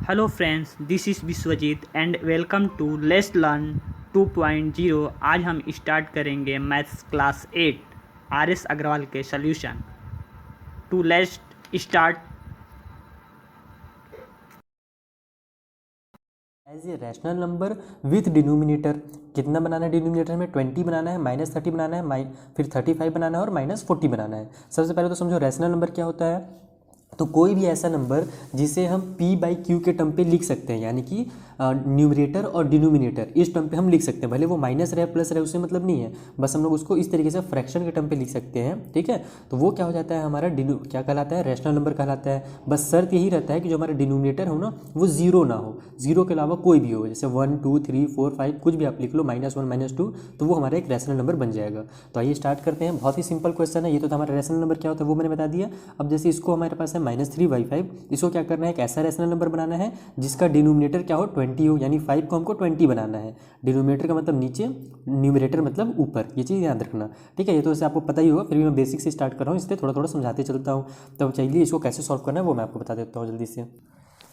Hello friends, this is Vishwajeet and welcome to let's learn 2.0। आज हम start करेंगे maths class 8 R S. Agarwal के solution. To let's start. As a rational number with denominator कितना बनाना है? Denominator में 20 बनाना है, -30 बनाना है, फिर 35 बनाना है और -40 बनाना है। सबसे पहले तो समझो रैशनल नंबर क्या होता है। तो कोई भी ऐसा नंबर जिसे हम p/q के टर्म पे लिख सकते हैं, यानी कि न्यूमरेटर और डिनोमिनेटर इस टर्म पे हम लिख सकते हैं, भले वो माइनस रहे प्लस रहे उससे मतलब नहीं है, बस हम लोग उसको इस तरीके से फ्रैक्शन के टर्म पे लिख सकते हैं। ठीक है, तो वो क्या हो जाता है हमारा क्या कहलाता है? रैशनल नंबर कहलाता है। बस शर्त यही रहता है कि जो हमारा डिनोमिनेटर हो ना वो जीरो ना हो, जीरो के अलावा कोई भी हो, जैसे 1 2 3 4 5 कुछ भी आप लिख लो, -1 -2, तो वो हमारा एक रैशनल नंबर बन जाएगा। तो आइए स्टार्ट करते हैं। बहुत ही सिंपल क्वेश्चन है ये। तो हमारा रैशनल नंबर क्या होता है वो मैंने बता दिया। अब जैसे इसको हमारे पास है -3/5, इसको क्या करना है? एक ऐसा रैशनल नंबर बनाना है जिसका डिनोमिनेटर क्या हो? 20 हो, यानी 5 को हमको 20 बनाना है। डिनोमिनेटर का मतलब नीचे, न्यूमरेटर मतलब ऊपर, ये चीज़ याद रखना। ठीक है, ये तो वैसे आपको पता ही होगा, फिर भी मैं बेसिक से स्टार्ट कर रहा हूँ, इसलिए थोड़ा थोड़ा समझाते चलता हूँ। तो चलिए इसको कैसे सॉल्व करना है वो मैं आपको बता देता हूँ जल्दी से।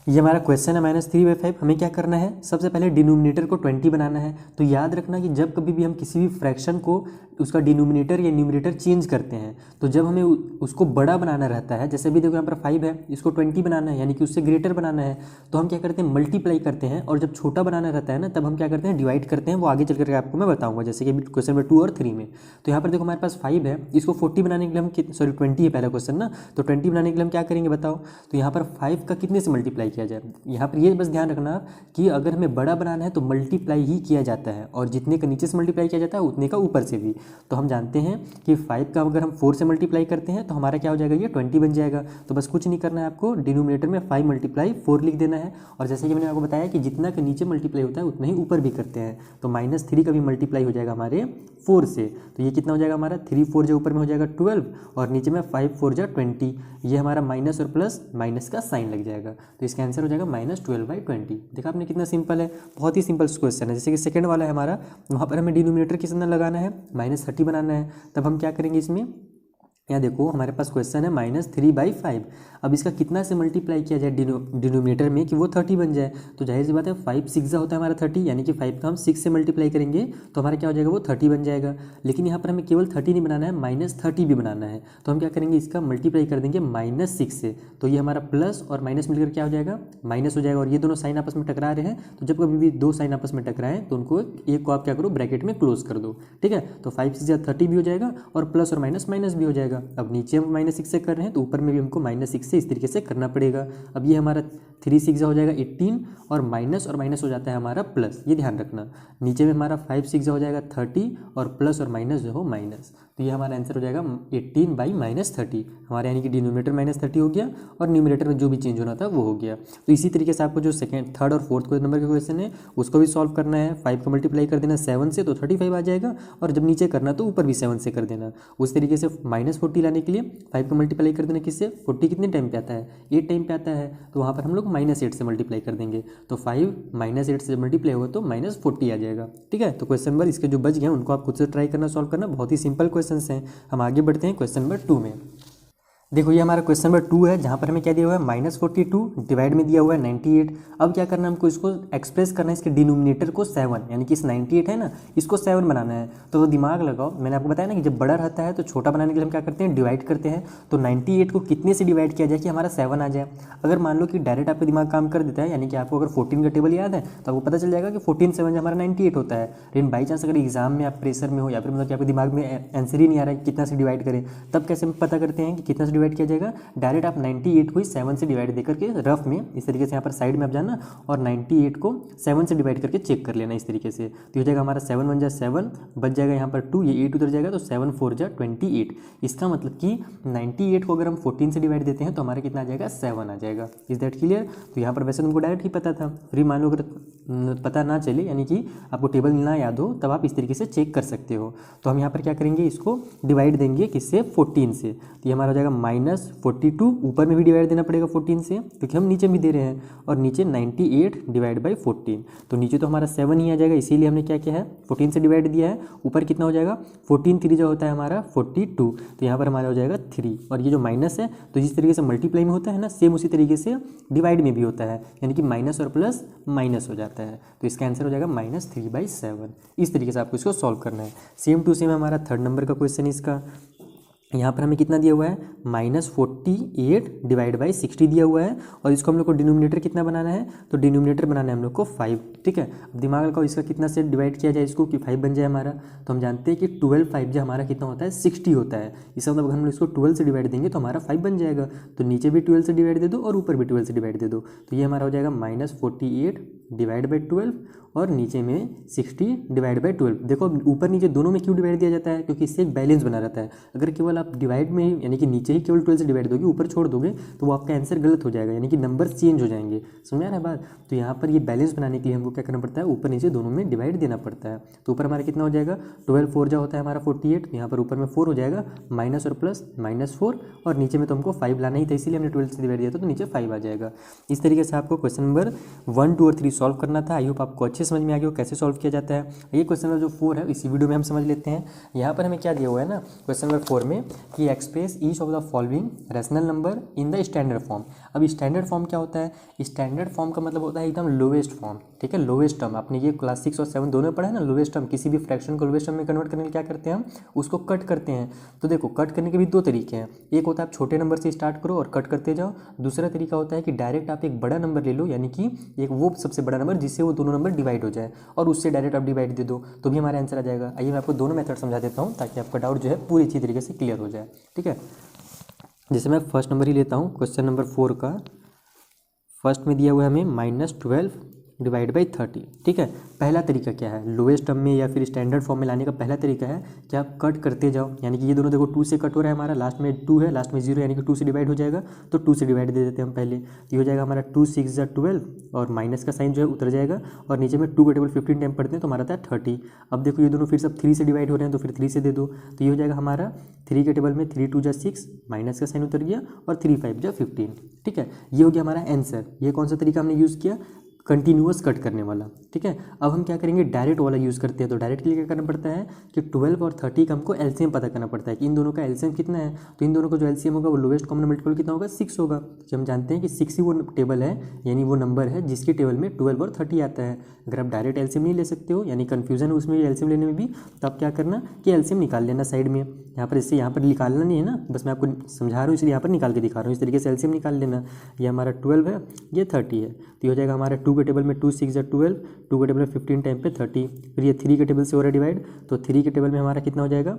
ये हमारा क्वेश्चन है -3/5। हमें क्या करना है? सबसे पहले डिनोमिनेटर को 20 बनाना है। तो याद रखना कि जब कभी भी हम किसी भी फ्रैक्शन को उसका डिनोमिनेटर या न्यूमरेटर चेंज करते हैं, तो जब हमें उसको बड़ा बनाना रहता है, जैसे भी देखो यहाँ पर 5 है, इसको 20 बनाना है, यानी कि उससे ग्रेटर बनाना है, तो हम क्या करते हैं? मल्टीप्लाई करते हैं। और जब छोटा बनाना रहता है ना, तब हम क्या करते हैं? डिवाइड करते हैं। वो आगे चल करके आपको मैं बताऊंगा, जैसे कि क्वेश्चन नंबर 2 और 3 में। तो यहाँ पर देखो हमारे पास 5 है, इसको 40 बनाने के लिए हम 20 है पहला क्वेश्चन ना, तो 20 बनाने के लिए हम क्या करेंगे बताओ? तो यहाँ पर 5 का कितने से मल्टीप्लाई किया जाए? यहाँ पर ये बस ध्यान रखना कि अगर हमें बड़ा बनाना है तो मल्टीप्लाई ही किया जाता है, और जितने का नीचे से मल्टीप्लाई किया जाता है उतने का ऊपर से भी। तो हम जानते हैं कि 5 का अगर हम 4 से मल्टीप्लाई करते हैं तो हमारा क्या हो जाएगा? ये 20 बन जाएगा। तो बस कुछ नहीं करना है आपको, डिनोमिनेटर में 5 × 4 लिख देना है। और जैसे कि मैंने आपको बताया कि जितना का नीचे मल्टीप्लाई होता है उतना ही ऊपर भी करते हैं, तो -3 का भी मल्टीप्लाई हो जाएगा हमारे 4 से। तो ये कितना हो जाएगा हमारा? 3 4 जो ऊपर में हो जाएगा 12, और नीचे में 5 4 जा 20। ये हमारा माइनस और प्लस, माइनस का साइन लग जाएगा, तो इसका आंसर हो जाएगा -12/20। देखा आपने कितना सिंपल है, बहुत ही सिंपल क्वेश्चन है। जैसे कि सेकंड वाला है हमारा, वहाँ पर हमें डिनोमिनेटर कितना लगाना है? -30 बनाना है। तब हम क्या करेंगे इसमें? यहाँ देखो हमारे पास क्वेश्चन है -3/5। अब इसका कितना से मल्टीप्लाई किया जाए डिनोमिनेटर में कि वो 30 बन जाए? तो जाहिर सी बात है 5 6 होता है हमारा 30, यानी कि 5 का हम 6 से मल्टीप्लाई करेंगे तो हमारा क्या हो जाएगा? वो 30 बन जाएगा। लेकिन यहाँ पर हमें केवल 30 नहीं बनाना है, -30 भी बनाना है। तो हम क्या करेंगे? इसका मल्टीप्लाई कर देंगे -6 से, तो ये हमारा प्लस और माइनस मिलकर क्या हो जाएगा? माइनस हो जाएगा। और ये दोनों साइन आपस में टकरा रहे हैं, तो जब कभी भी दो साइन आपस में टकराएं तो उनको एक को आप क्या करो? ब्रैकेट में क्लोज कर दो। ठीक है, तो 5 6 30 भी हो जाएगा, और प्लस और माइनस माइनस भी हो जाएगा। अब नीचे हम -6 से कर रहे हैं तो ऊपर में भी हमको -6 से इस तरीके से करना पड़ेगा। अब ये हमारा 3 6 हो जाएगा 18, और माइनस हो जाता है हमारा प्लस, ये ध्यान रखना। नीचे में हमारा 5 6 हो जाएगा 30, और प्लस और माइनस जो हो माइनस, तो ये हमारा आंसर हो जाएगा 18/-30 हमारे, यानी कि डिनोमिनेटर -30 हो गया और न्यूमरेटर में जो भी चेंज होना था वो हो गया। तो इसी तरीके से आपको जो सेकंड, थर्ड और फोर्थ नंबर का क्वेश्चन है उसको भी सॉल्व करना है। 5 का मल्टीप्लाई कर देना 7 से तो 35 आ जाएगा, और जब नीचे करना तो ऊपर भी 7 से कर देना। उस तरीके से -40 लाने के लिए 5 को मल्टीप्लाई कर देना किससे? 40 कितने टाइम पे आता है? 8 टाइम पे आता है, तो वहाँ पर हम लोग -8 से मल्टीप्लाई कर देंगे। तो 5 -8 से मल्टीप्लाई होगा तो -40 आ जाएगा। ठीक है, तो क्वेश्चन नंबर इसके जो बच गए उनको आप खुद से ट्राई करना, सॉल्व करना, बहुत ही सिंपल क्वेश्चन हैं। हम आगे बढ़ते हैं क्वेश्चन नंबर 2 में। देखो ये हमारा क्वेश्चन नंबर 2 है, जहाँ पर हमें क्या दिया हुआ है? -42 डिवाइड में दिया हुआ है 98। अब क्या करना है हमको? इसको एक्सप्रेस करना है, इसके डिनोमिनेटर को 7, यानी कि इस 98 है ना, इसको 7 बनाना है। तो दिमाग लगाओ, मैंने आपको बताया ना कि जब बड़ा रहता है तो छोटा बनाने के लिए हम क्या करते हैं? डिवाइड करते हैं। तो 98 को कितने से डिवाइड किया जाए कि हमारा 7 आ जाए? अगर मान लो कि डायरेक्ट आपका दिमाग काम कर देता है, यानी कि आपको अगर 14 का टेबल याद है तो आपको पता चल जाएगा कि 14 7 हमारा 98 होता है। लेकिन बाई चांस अगर एग्जाम में आप प्रेशर में हो, या फिर मतलब कि आपके दिमाग में आंसर ही नहीं आ रहा है कितना से डिवाइड करें, तब कैसे पता करते हैं कि कितना से डिवाइड किया जाएगा? डायरेक्ट आप 98 को ही 7 से डिवाइड देकर के रफ में इस तरीके से यहाँ पर साइड में आप जाना, और 98 को 7 से डिवाइड करके चेक कर लेना इस तरीके से। तो हो जाएगा हमारा 7 1 जा 7, बच जाएगा यहाँ पर 2, ये 8 उधर जाएगा, तो 7 4 जा 28। इसका मतलब कि 98 को अगर हम 14 से डिवाइड देते हैं तो हमारा कितना आ जाएगा? 7 आ जाएगा। Is that clear? तो यहाँ पर वैसे तुमको डायरेक्ट ही पता था, फिर मान लो अगर पता ना चले, यानी कि आपको टेबल ना याद हो, तब आप इस तरीके से चेक कर सकते हो। तो हम यहाँ पर क्या करेंगे? इसको डिवाइड देंगे किससे? 14 से। तो ये हमारा हो जाएगा -42, ऊपर में भी डिवाइड देना पड़ेगा 14 से क्योंकि हम नीचे भी दे रहे हैं, और नीचे 98 डिवाइड बाई 14, तो नीचे तो हमारा 7 ही आ जाएगा, इसीलिए हमने क्या किया है 14 से डिवाइड दिया है। ऊपर कितना हो जाएगा 14 3 जो होता है हमारा 42, तो यहाँ पर हमारा हो जाएगा 3, और ये जो माइनस है तो जिस तरीके से मल्टीप्लाई में होता है ना, सेम उसी तरीके से डिवाइड में भी होता है, यानी कि माइनस और प्लस माइनस हो जाता है, तो इसका आंसर हो जाएगा -3/7। इस तरीके से आपको इसको सॉल्व करना है। सेम टू सेम हमारा थर्ड नंबर का क्वेश्चन इसका, यहाँ पर हमें कितना दिया हुआ है -48 डिवाइड बाई 60 दिया हुआ है, और इसको हम लोग को डिनोमिनेटर कितना बनाना है, तो डिनोमिनेटर बनाना है हम लोग को 5, ठीक है। अब दिमाग लगाओ इसका कितना से डिवाइड किया जाए इसको कि 5 बन जाए हमारा, तो हम जानते हैं कि 12 5 जो हमारा कितना होता है 60 होता है, इसका मतलब अगर हम लोग इसको 12 से डिवाइड देंगे तो हमारा 5 बन जाएगा, तो नीचे भी 12 से डिवाइड दे दो और ऊपर भी 12 से डिवाइड दे दो, तो ये हमारा हो जाएगा -48 डिवाइड बाई 12 और नीचे में 60 डिवाइड बाई 12। देखो ऊपर नीचे दोनों में क्यों डिवाइड दिया जाता है, क्योंकि इससे एक बैलेंस बना रहता है। अगर केवल आप डिवाइड में यानी कि नीचे ही केवल 12 से डिवाइड दोगे, ऊपर छोड़ दोगे, तो वो आपका आंसर गलत हो जाएगा, यानी कि नंबर चेंज हो जाएंगे। समझ आ रहा है बात? तो यहाँ पर ये बैलेंस बनाने के लिए हमको क्या करना पड़ता है, ऊपर नीचे दोनों में डिवाइड देना पड़ता है। तो ऊपर हमारा कितना हो जाएगा 12 4 जो होता है हमारा 48, यहाँ पर ऊपर में 4 हो जाएगा, माइनस और प्लस -4, और नीचे में तो हमको 5 लाना ही था, इसीलिए हमने 12 से डिवाइड दिया था, तो नीचे 5 आ जाएगा। इस तरीके से आपको क्वेश्चन नंबर 1 2 और 3 सॉल्व करना था। आई होप आपको अच्छे समझ में आ गया हो कैसे सॉल्व किया जाता है। ये क्वेश्चन नंबर जो 4 है इसी वीडियो में हम समझ लेते हैं। यहाँ पर हमें क्या दिया हुआ है ना क्वेश्चन नंबर 4 में कि express each of the following rational number in the standard form. अब स्टैंडर्ड फॉर्म क्या होता है, स्टैंडर्ड फॉर्म का मतलब होता है एकदम लोवेस्ट फॉर्म, ठीक है, लोवेस्ट टर्म। आपने ये क्लास 6 और 7 दोनों में पढ़ा है ना, लोवेस्ट टर्म, किसी भी फ्रैक्शन को लोवेस्ट टर्म में कन्वर्ट करने के लिए क्या करते हैं हम, उसको कट करते हैं। तो देखो कट करने के भी 2 तरीके हैं, एक होता है आप छोटे नंबर से स्टार्ट करो और कट करते जाओ, दूसरा तरीका होता है कि डायरेक्ट आप एक बड़ा नंबर ले लो, यानी कि एक वो सबसे बड़ा नंबर जिससे वो दोनों नंबर डिवाइड हो जाए और उससे डायरेक्ट आप डिवाइड दे दो, तो भी हमारा आंसर आ जाएगा। आइए मैं आपको दोनों मेथड समझा देता हूँ ताकि आपका डाउट जो है पूरी अच्छी तरीके से क्लियर हो जाए, ठीक है। जैसे मैं फर्स्ट नंबर ही लेता हूँ, क्वेश्चन नंबर 4 का फर्स्ट में दिया हुआ है हमें -12 डिवाइड बाई 30, ठीक है। पहला तरीका क्या है, लोएस्ट टर्म में या फिर स्टैंडर्ड फॉर्म में लाने का पहला तरीका है कि आप कट करते जाओ, यानी कि ये दोनों देखो 2 से कट हो रहा है हमारा, लास्ट में 2 है, लास्ट में 0 यानी कि 2 से डिवाइड हो जाएगा, तो 2 से डिवाइड दे देते हैं हम पहले, तो ये हो जाएगा हमारा 2 6 12, और माइनस का साइन जो है उतर जाएगा, और नीचे में 2 का टेबल 15 टाइम पढ़ते हैं तो हमारा था 30। अब देखो ये दोनों फिर सब 3 से डिवाइड हो रहे हैं, तो फिर 3 से दे दो, तो ये हो जाएगा हमारा 3 के टेबल में 3 2 जा 6, माइनस का साइन उतर गया, और 3 5 जा 15, ठीक है। ये हो गया हमारा आंसर। ये कौन सा तरीका हमने यूज़ किया, कंटिन्यूअस कट करने वाला, ठीक है। अब हम क्या करेंगे, डायरेक्ट वाला यूज़ करते हैं। तो डायरेक्ट के लिए क्या करना पड़ता है कि 12 और 30 का हमको एलसीएम पता करना पड़ता है कि इन दोनों का एलसीएम कितना है, तो इन दोनों का जो एलसीएम होगा वो लोवेस्ट कॉमन मल्टीपल कितना होगा 6 होगा। जब हम जानते हैं कि 6 ही वो टेबल है, यानी वो नंबर है जिसके टेबल में 12 और 30 आता है। अगर आप डायरेक्ट एलसीएम नहीं ले सकते हो, यानी कन्फ्यूजन है उसमें एलसीएम लेने में भी, तो आप क्या करना कि एलसीएम निकाल लेना साइड में, यहाँ पर इससे यहाँ पर निकालना नहीं है ना, बस मैं आपको समझा रहा हूँ इसलिए यहाँ पर निकाल के दिखा रहा हूँ। इस तरीके से एलसीएम निकाल लेना, ये हमारा 12 है, ये 30 है, तो ये हो जाएगा हमारा 2 के टेबल में 2 6 12, 2 के टेबल में 15 टाइम पे 30, फिर ये 3 के टेबल से हो रहा है डिवाइड, तो 3 के टेबल में हमारा कितना हो जाएगा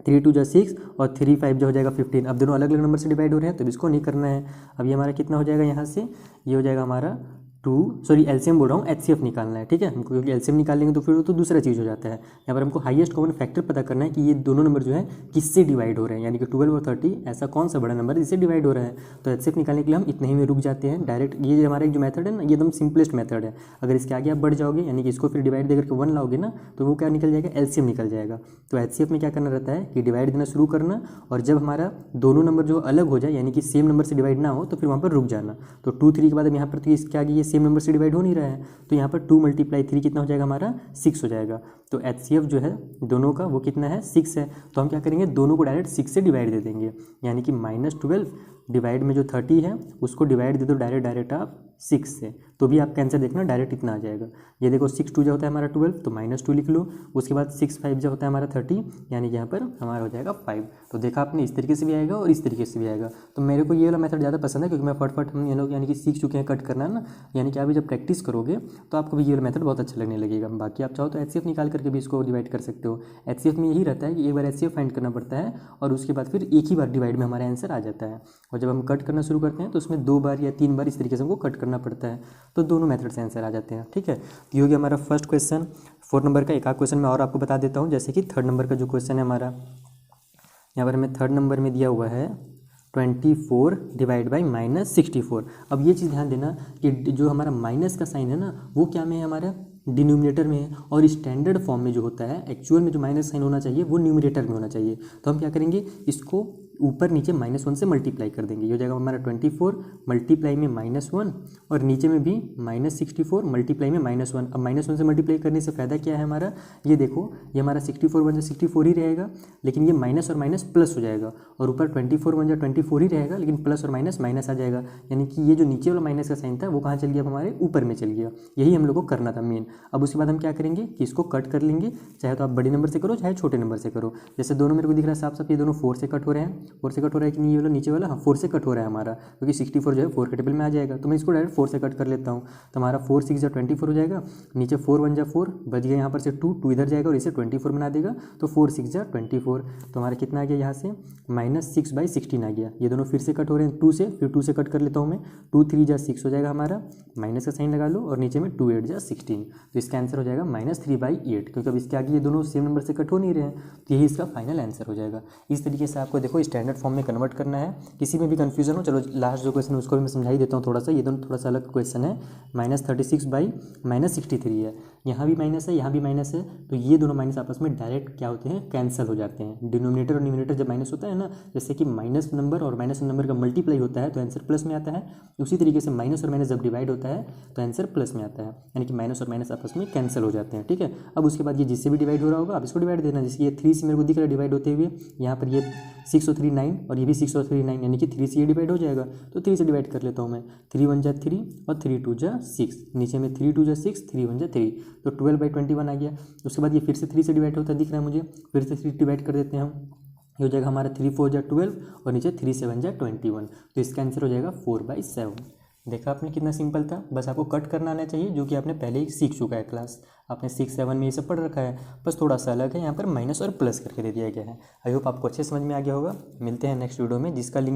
3 2 जा 6, और 3 5 जो हो जाएगा 15। अब दोनों अलग अलग नंबर से डिवाइड हो रहे हैं तो इसको नहीं करना है। अब ये हमारा कितना हो जाएगा यहाँ से, ये हो जाएगा हमारा एलसीएम बोल रहा हूँ, एचसीएफ निकालना है, ठीक है हमको, क्योंकि एलसीएम निकालेंगे तो फिर वो तो दूसरा चीज़ हो जाता है। यहाँ पर हमको हाईएस्ट कॉमन फैक्टर पता करना है कि ये दोनों नंबर जो है किससे डिवाइड हो रहे हैं, यानी कि 12 और 30 ऐसा कौन सा बड़ा नंबर है जिससे डिवाइड हो रहा है। तो एचसीएफ निकालने के लिए हम इतने ही में रुक जाते हैं डायरेक्ट। ये हमारा एक जो मेथड है ना, ये एकदम सिंपलेस्ट मेथड है। अगर इसके आगे आप बढ़ जाओगे, यानी कि इसको फिर डिवाइड देकर के 1 लाओगे ना, तो वो क्या निकल जाएगा, एलसीएम निकल जाएगा। तो एचसीएफ में क्या करना रहता है कि डिवाइड देना शुरू करना, और जब हमारा दोनों नंबर जो अलग हो जाए, यानी कि सेम नंबर से डिवाइड ना हो, तो फिर वहाँ पर रुक जाना। तो 2 3 के बाद यहाँ पर तो इसके आगे ये सेम नंबर से डिवाइड हो नहीं रहा है, तो यहाँ पर 2 × 3 कितना हो जाएगा हमारा 6 हो जाएगा। तो एचसीएफ जो है दोनों का वो कितना है 6 है, तो हम क्या करेंगे दोनों को डायरेक्ट 6 से डिवाइड दे देंगे, यानी कि -12 डिवाइड में जो 30 है उसको डिवाइड दे दो डायरेक्ट आप 6 से, तो भी आपका आंसर देखना डायरेक्ट इतना आ जाएगा। ये देखो 6 2 जो होता है हमारा 12, तो -2 लिख लो, उसके बाद 6 5 जो होता है हमारा 30, यानी कि यहाँ पर हमारा हो जाएगा 5। तो देखा आपने, इस तरीके से भी आएगा और इस तरीके से भी आएगा। तो मेरे को ये वाला मेथड ज़्यादा पसंद है, क्योंकि मैं फटफट हम ये लोग यानी कि सीख चुके हैं कट करना ना, यानी कि आप भी जब प्रैक्टिस करोगे तो आपको भी ये वाला मेथड बहुत अच्छा लगने लगेगा। बाकी आप चाहो तो एचसीएफ निकाल करके भी इसको डिवाइड कर सकते हो। एचसीएफ में यही रहता है कि एक बार एचसीएफ फाइंड करना पड़ता है और उसके बाद फिर एक ही बार डिवाइड में हमारा आंसर आ जाता है, और जब हम कट करना शुरू करते हैं तो उसमें 2 बार या 3 बार इस तरीके से हमको कट करना पड़ता है, तो दोनों मेथड से आंसर आ जाते हैं, ठीक है। तो ये हो गया हमारा फर्स्ट क्वेश्चन। 4 नंबर का एक आध क्वेश्चन मैं और आपको बता देता हूँ, जैसे कि 3rd नंबर का जो क्वेश्चन है हमारा, यहाँ पर हमें 3rd नंबर में दिया हुआ है 24 डिवाइड बाई -64। अब ये चीज़ ध्यान देना कि जो हमारा माइनस का साइन है ना, वो क्या में है हमारा डिनोमिनेटर में है, और स्टैंडर्ड फॉर्म में जो होता है एक्चुअल में जो माइनस साइन होना चाहिए वो न्यूमरेटर में होना चाहिए। तो हम क्या करेंगे, इसको ऊपर नीचे -1 से मल्टीप्लाई कर देंगे। ये हो जाएगा हमारा 24 मल्टीप्लाई में -1 और नीचे में भी -64 मल्टीप्लाई में -1। अब -1 से मल्टीप्लाई करने से फ़ायदा क्या है हमारा, ये देखो ये हमारा 64 बन जाए 64 ही रहेगा, लेकिन ये माइनस और माइनस प्लस हो जाएगा, और ऊपर 24 बन जाए 24 ही रहेगा, लेकिन प्लस और माइनस माइनस आ जाएगा, यानी कि ये जो नीचे वाला माइनस का साइन था वो कहाँ चल गया, हमारे ऊपर में चल गया। यही हम लोग को करना था मेन। अब उसके बाद हम क्या करेंगे कि इसको कट कर लेंगे, चाहे तो आप बड़े नंबर से करो चाहे छोटे नंबर से करो। जैसे दोनों मेरे को दिख रहा है साफ साफ, ये दोनों 4 से कट हो रहे हैं। 4 से कट हो रहा है कि नहीं, ये वाला नीचे वाला, हाँ 4 से कट हो रहा है हमारा, क्योंकि 64 जो है 4 के टेबल में आ जाएगा, तो मैं इसको डायरेक्ट 4 से कट कर लेता हूँ। तो हमारा 4 6 24 हो जाएगा, नीचे 4 1 4 बच गया, यहाँ पर से 2 इधर जाएगा और इसे 24 बना देगा, तो 4 6 24। तो हमारा कितना आ गया यहाँ से -6/16 आ गया। ये दोनों फिर से कट हो रहे हैं 2 से, फिर 2 से कट कर लेता हूँ मैं, 2 3 6 हो जाएगा हमारा, माइनस का साइन लगा लो और नीचे में 2 8 16, तो इसका आंसर हो जाएगा -3/8, क्योंकि अब इसके आगे ये दोनों सेम नंबर से कट हो नहीं रहे हैं, तो यही इसका फाइनल आंसर हो जाएगा। इस तरीके से आपको देखो स्टैंडर्ड फॉर्म में कन्वर्ट करना है। किसी में भी कन्फ्यूजन हो, चलो लास्ट जो क्वेश्चन है उसको भी मैं समझा ही देता हूँ थोड़ा सा। ये दोनों थोड़ा सा अलग क्वेश्चन है, -36/-63 है, यहाँ भी माइनस है यहाँ भी माइनस है, तो ये दोनों माइनस आपस में डायरेक्ट क्या होते हैं, कैंसिल हो जाते हैं। डिनोमिनेटर और न्यूमिनेटर जब माइनस होता है ना, जैसे कि माइनस नंबर और माइनस नंबर का मल्टीप्लाई होता है तो आंसर प्लस में आता है, उसी तरीके से माइनस और माइनस जब डिवाइड होता है तो आंसर प्लस में आता है, यानी कि माइनस और माइनस आपस में कैंसिल हो जाते हैं। ठीक है, अब उसके बाद ये जिससे भी डिवाइड हो रहा होगा आप इसको डिवाइड देना। जैसे ये 3 से मेरे को दिख रहा है डिवाइड होते हुए, यहाँ पर ये 6 और 3 9 और ये भी 6 और 3 9, यानी कि 3 से ये डिवाइड हो जाएगा, तो 3 से डिवाइड कर लेता हूँ मैं। 3 1 3 और 3 2 6, नीचे में 3 2 6 3 1 3, तो 12/21 आ गया। उसके बाद ये फिर से 3 से डिवाइड होता है दिख रहा है मुझे, फिर से 3 डिवाइड कर देते हैं हम, ये हो जाएगा हमारा 3 4 12 और नीचे 3 7 21, तो इसका आंसर हो जाएगा 4/7। देखा आपने कितना सिंपल था, बस आपको कट करना आना चाहिए, जो कि आपने पहले ही सीख चुका है क्लास, आपने 6 7 में ये सब पढ़ रखा है, बस थोड़ा सा अलग है, यहाँ पर माइनस और प्लस करके दे दिया गया है। आई होप आपको अच्छे समझ में आ गया होगा। मिलते हैं नेक्स्ट वीडियो में, जिसका लिंक